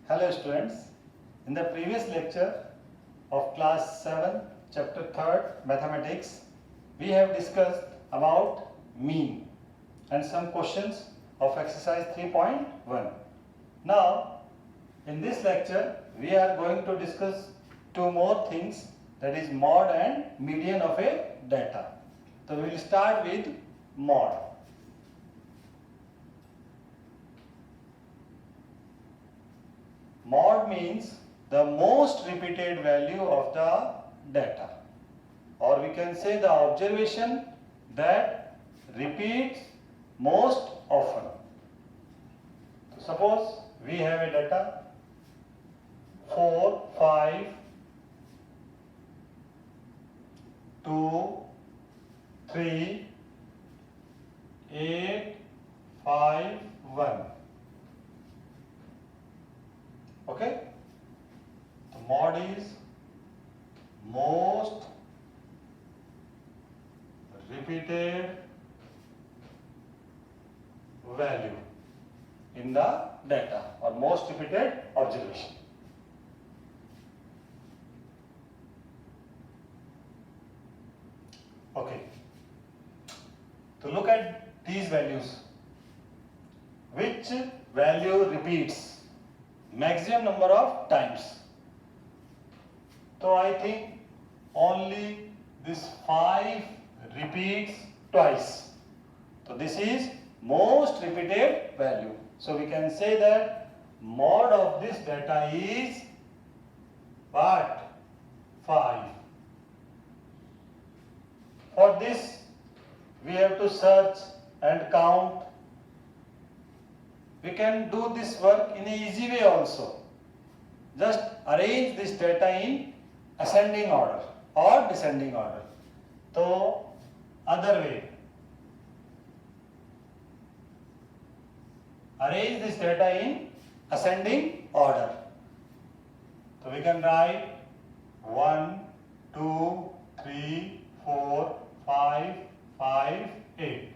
Hello students, in the previous lecture of class 7 chapter 3rd mathematics we have discussed about mean and some questions of exercise 3.1. Now in this lecture we are going to discuss two more things, that is mod and median of a data. So we will start with mod. Mod means the most repeated value of the data, or we can say the observation that repeats most often. So suppose we have a data 4, 5, 2, 3, 8, 5, 1. Okay, the mod is most repeated value in the data, or most repeated observation. Okay, to look at these values, which value repeats maximum number of times? So I think only this 5 repeats twice. So this is most repeated value. So we can say that mod of this data is what? 5. For this we have to search and count. We can do this work in an easy way also. Just arrange this data in ascending order or descending order. So, other way. Arrange this data in ascending order. So, we can write 1, 2, 3, 4, 5, 5, 8.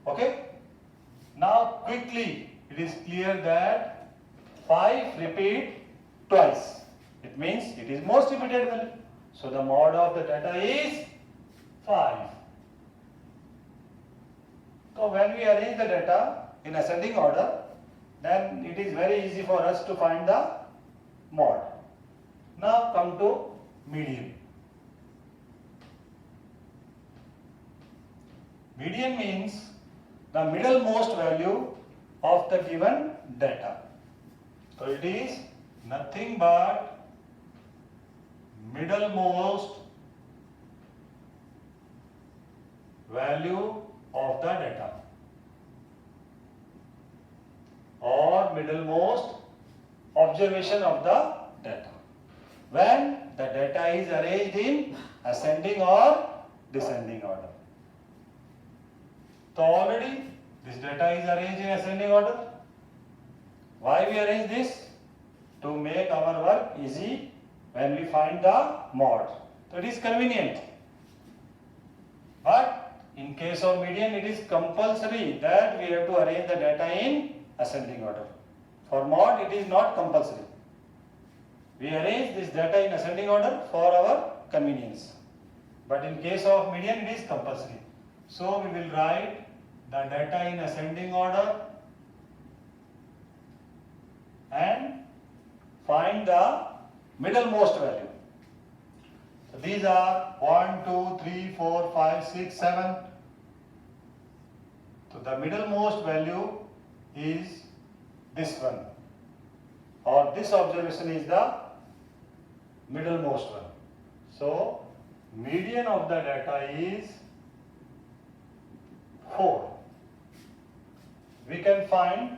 Okay? Now quickly it is clear that 5 repeat twice. It means it is most repeated value. So the mod of the data is 5. So when we arrange the data in ascending order, then it is very easy for us to find the mod. Now come to median. Median means the middlemost value of the given data. So it is nothing but middlemost value of the data, or middlemost observation of the data, when the data is arranged in ascending or descending order. So already this data is arranged in ascending order. Why we arrange this? To make our work easy when we find the mod. So it is convenient. But in case of median, it is compulsory that we have to arrange the data in ascending order. For mod, it is not compulsory. We arrange this data in ascending order for our convenience. But in case of median, it is compulsory. So we will write the data in ascending order and find the middlemost value. So these are 1, 2, 3, 4, 5, 6, 7. So the middlemost value is this one, or this observation is the middlemost one. So median of the data is 4. We can find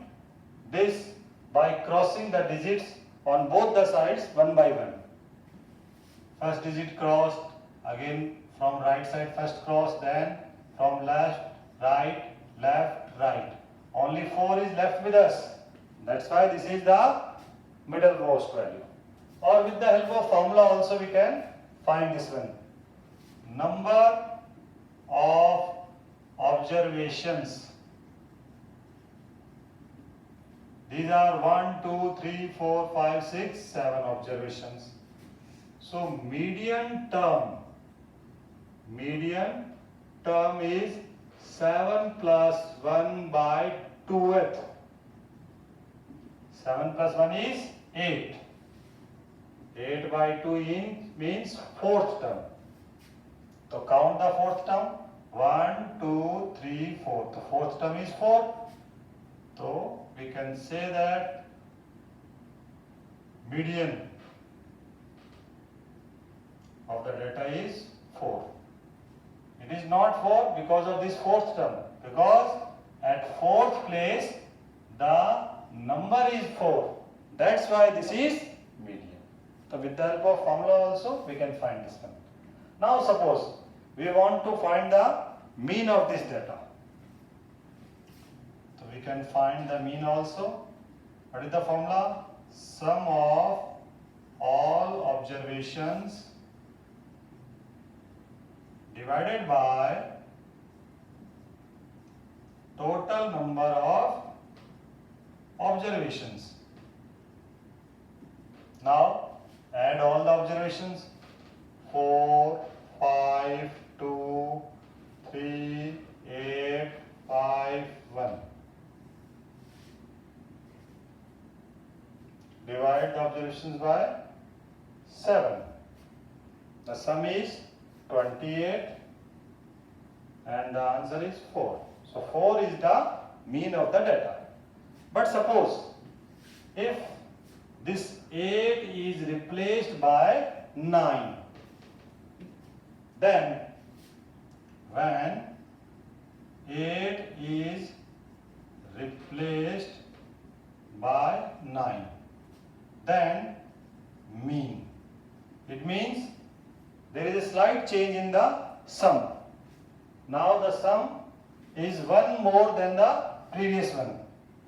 this by crossing the digits on both the sides one by one. First digit crossed, again from right side first cross, then from left, right, right. Only 4 is left with us. That's why this is the middlemost value. Or with the help of formula also we can find this one. Number of observations These are 1, 2, 3, 4, 5, 6, 7 observations. So median term is 7 plus 1 by 2th. 7 plus 1 is 8. 8 by 2 means fourth term. So count the fourth term. 1, 2, 3, 4. The fourth term is 4. So we can say that median of the data is 4. It is not 4 because of this fourth term. Because at fourth place the number is 4. That's why this is median. So with the help of formula also we can find this one. Now suppose we want to find the mean of this data. So we can find the mean also. What is the formula? Sum of all observations divided by total number of observations. Now add all the observations. 4, 5, 2, 3, 8, 5, 1. Divide the observations by 7. The sum is 28 and the answer is 4. So 4 is the mean of the data. But suppose if this 8 is replaced by 9, then when 8 is replaced by 9, then mean. It means there is a slight change in the sum. Now the sum is 1 more than the previous one.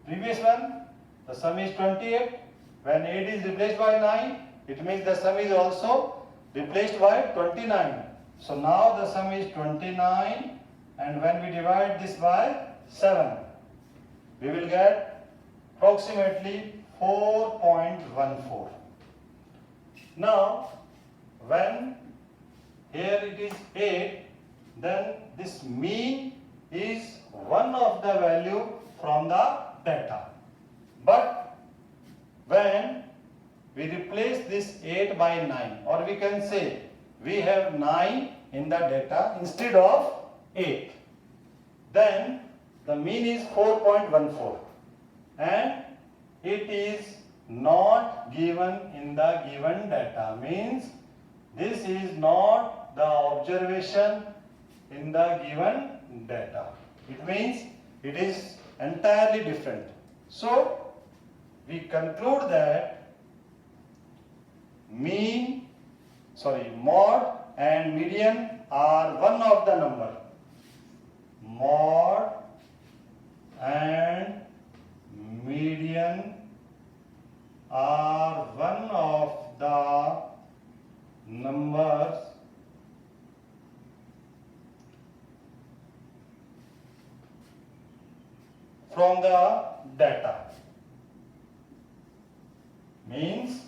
Previous one, the sum is 28. When 8 is replaced by 9, it means the sum is also replaced by 29. So now the sum is 29, and when we divide this by 7, we will get approximately 4.14. Now when here it is 8, then this mean is one of the value from the data. But when we replace this 8 by 9, or we can say we have 9 in the data instead of 8, then the mean is 4.14 and it is not given in the given data. Means this is not the observation in the given data. It means it is entirely different. So we conclude that mod and median are one of the number. Mod and median are one of the numbers from the data. Means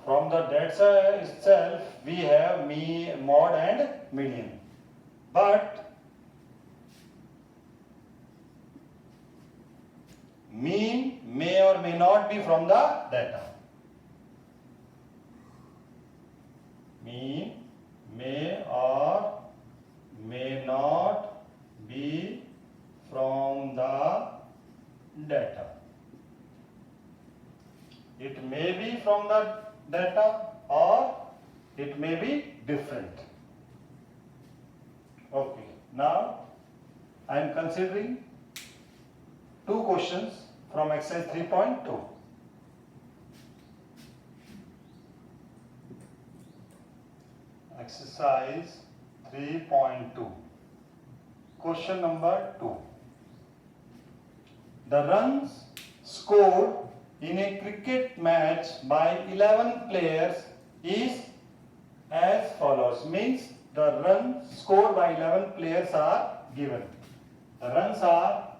from the data itself we have mod and median. But mean may or may not be from the data. Mean may or may not be from the data. It may be from the data or it may be different. Okay, now I am considering two questions from exercise 3.2. Exercise 3.2. Question number 2. The runs scored in a cricket match by 11 players is as follows. Means the runs scored by 11 players are given. The runs are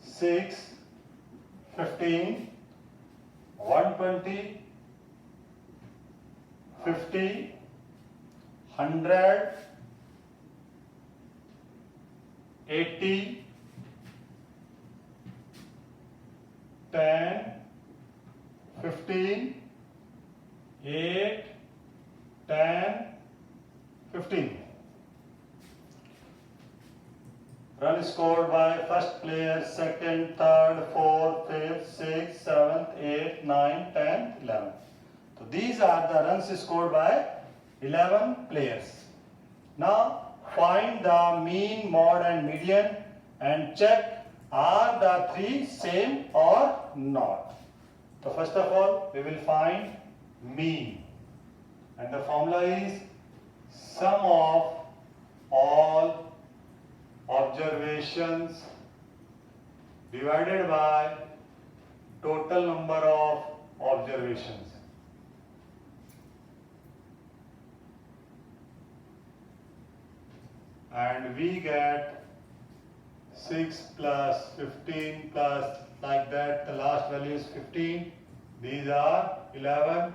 6, 15, 120, 50, 100, 80, 10, 15, 8, 10, 15. Run scored by first player, second, third, fourth, fifth, sixth, seventh, eighth, ninth, 10th, 11th. So these are the runs scored by 11 players. Now find the mean, mode and median and check are the three same or not. So first of all we will find mean, and the formula is sum of all observations divided by total number of observations. And we get 6 plus 15 plus like that, the last value is 15, these are 11,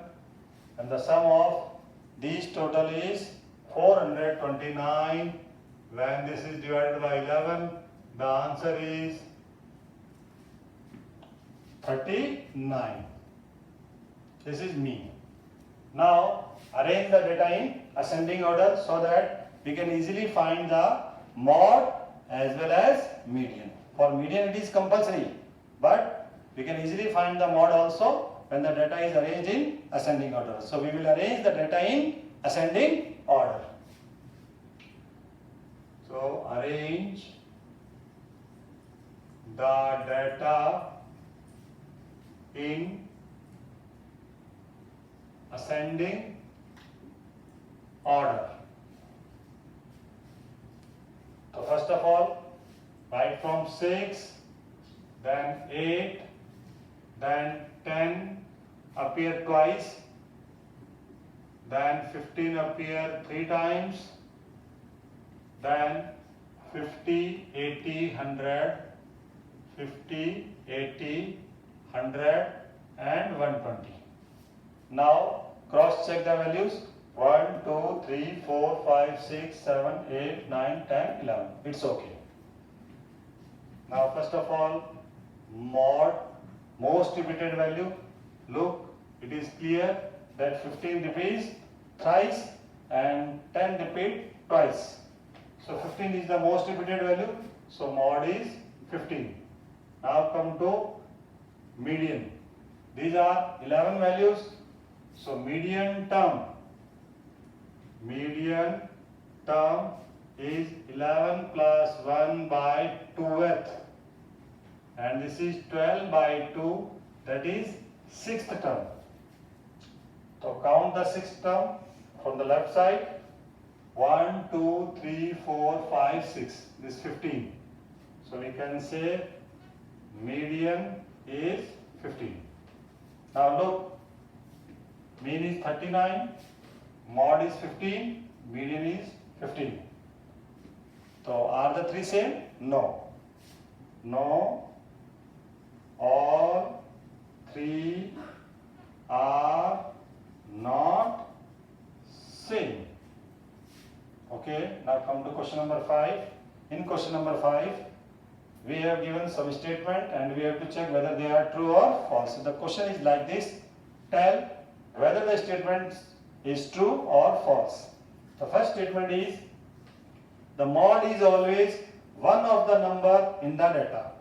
and the sum of these total is 429. When this is divided by 11, the answer is 39. This is mean. Now arrange the data in ascending order so that we can easily find the mode as well as median. For median it is compulsory, but we can easily find the mode also when the data is arranged in ascending order. So we will arrange the data in ascending order. So arrange the data in ascending order. So first of all, write from 6, then 8, then 10 appear twice, then 15 appear 3 times, then 50, 80, 100, 50, 80, 100 and 120. Now cross check the values 1, 2, 3, 4, 5, 6, 7, 8, 9, 10, 11. It's okay. Now first of all, mod, most repeated value. Look, it is clear that 15 repeats thrice and 10 repeat twice. So 15 is the most repeated value, so mod is 15. Now come to median. These are 11 values, so median term is 11 plus 1 by 2th, and this is 12 by 2, that is 6th term. So count the 6th term from the left side. 1, 2, 3, 4, 5, 6. This is 15. So we can say median is 15. Now look, mean is 39, mod is 15, median is 15. So are the three same? No. No. All three are not same. Okay, now come to question number 5. In question number 5, we have given some statement and we have to check whether they are true or false. So the question is like this: tell whether the statement is true or false. The first statement is the mod is always one of the number in the data.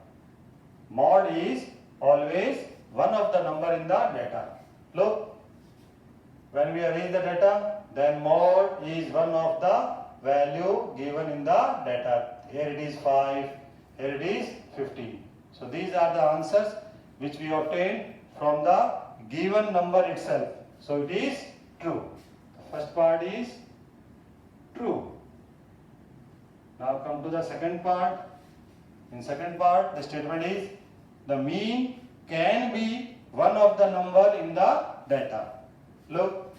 Mod is always one of the number in the data. Look, when we arrange the data, then mod is one of the value given in the data. Here it is 5, here it is 15. So these are the answers which we obtained from the given number itself. So it is true. The first part is true. Now come to the second part. In second part, the statement is the mean can be one of the number in the data. Look,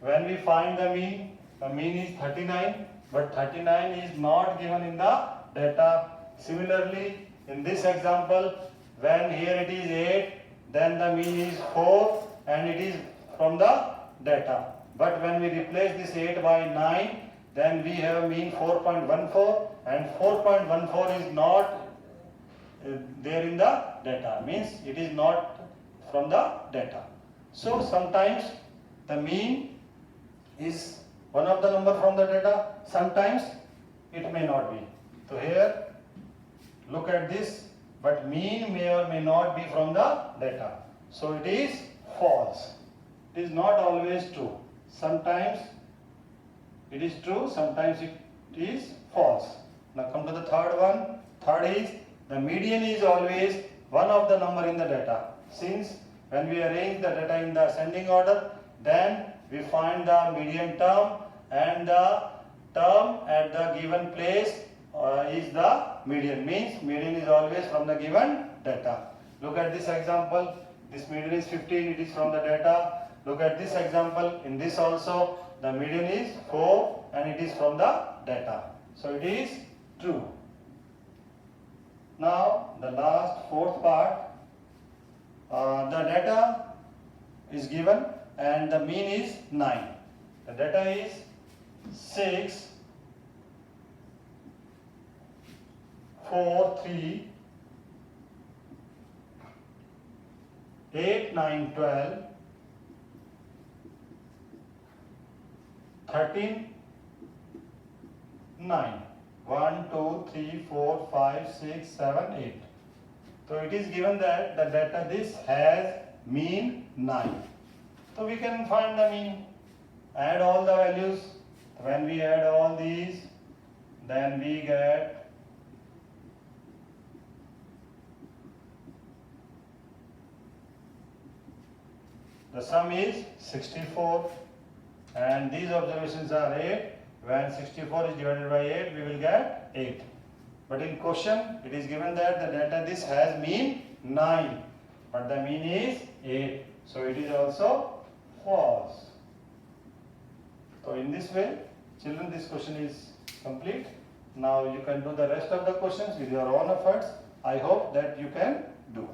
when we find the mean is 39, but 39 is not given in the data. Similarly, In this example, when here it is 8, then the mean is 4 and it is from the data. But when we replace this 8 by 9, then we have mean 4.14 and 4.14 is not there in the data, means it is not from the data. So sometimes the mean is one of the number from the data, sometimes it may not be. So here look at this, but mean may or may not be from the data. So it is false. It is not always true. Sometimes it is true, sometimes it is false. Now come to the third one. Third is the median is always one of the number in the data. Since when we arrange the data in the ascending order, then we find the median term and the term at the given place is the median. Means median is always from the given data. Look at this example. This median is 15, it is from the data. Look at this example. In this also the median is 4 and it is from the data. So it is true. Now the last fourth part, the data is given and the mean is 9. The data is 6, 4, 3, 8, 9, 12, 13, 9. 1, 2, 3, 4, 5, 6, 7, 8. So it is given that the data this has mean 9. So we can find the mean. Add all the values. When we add all these, then we get the sum is 64 and these observations are 8. When 64 is divided by 8, we will get 8. But in question, it is given that the data this has mean 9, but the mean is 8. So it is also false. So in this way, children, this question is complete. Now you can do the rest of the questions with your own efforts. I hope that you can do.